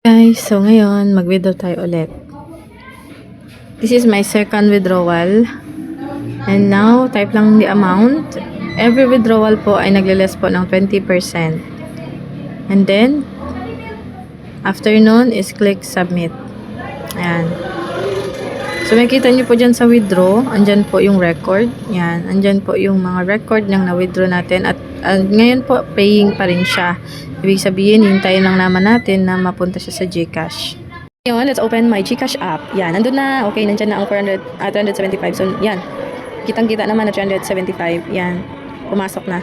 Guys, so ngayon mag-withdraw tayo ulit. This is my second withdrawal. And now, type lang the amount. Every withdrawal po ay nagle-less po ng 20%. And then, after nun is click submit. Ayan. So, makikita nyo po dyan sa withdraw, andyan po yung record. Yan, andyan po yung mga record ng na-withdraw natin. At ngayon po, paying pa rin siya. Ibig sabihin, hintayin lang naman natin na mapunta siya sa GCash. Ngayon, let's open my GCash app. Yan, nandun na. Okay, nandyan na ang 375. So, yan. Kitang-kita naman na 375. Yan, pumasok na.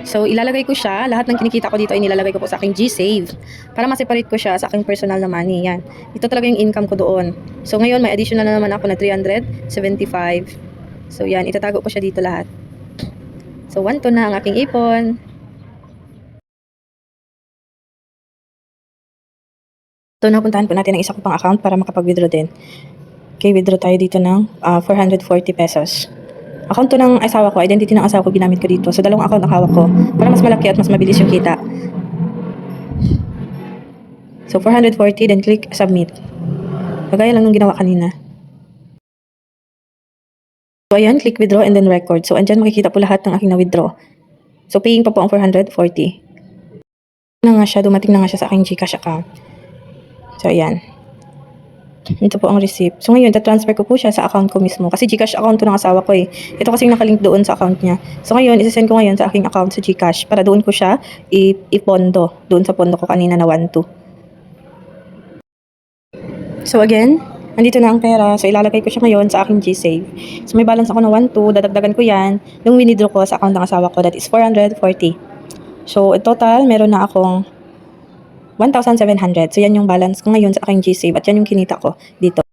So, ilalagay ko siya. Lahat ng kinikita ko dito ay nilalagay ko po sa aking GSave. Para ma-separate ko siya sa aking personal na money. Yan. Ito talaga yung income ko doon. So, ngayon may additional na naman ako na 375. So, yan. Itatago ko siya dito lahat. So, 1 to na ang aking ipon. So, napuntahan po natin ang isa ko pang account para makapag-withdraw din. Okay, withdraw tayo dito ng 440 pesos. Account to ng asawa ko, identity ng asawa ko ginamit ko dito. So, dalawang account ang hawak ko para mas malaki at mas mabilis yung kita. So, 440, then click submit. Kagaya lang nung ginawa kanina. So, ayan, click withdraw and then record. So, andyan makikita po lahat ng aking na-withdraw. So, paying pa po ang 440. Na nga siya, dumating na nga siya sa aking GCash account. So, ayan. Ito po ang receipt. So, ngayon, transfer ko po siya sa account ko mismo. Kasi GCash account to ng asawa ko eh. Ito kasing nakalink doon sa account niya. So, ngayon, isasend ko ngayon sa aking account sa GCash para doon ko siya ipondo. Doon sa pondo ko kanina na 1-2. So, again, nandito na ang pera. So, ilalagay ko siya ngayon sa aking GSave. So, may balance ako na 1-2. Dadagdagan ko yan. Yung winidraw ko sa account ng asawa ko, that is 440. So, in total, meron na akong 1,700. So, yan yung balance ko ngayon sa aking GSave at yan yung kinita ko dito.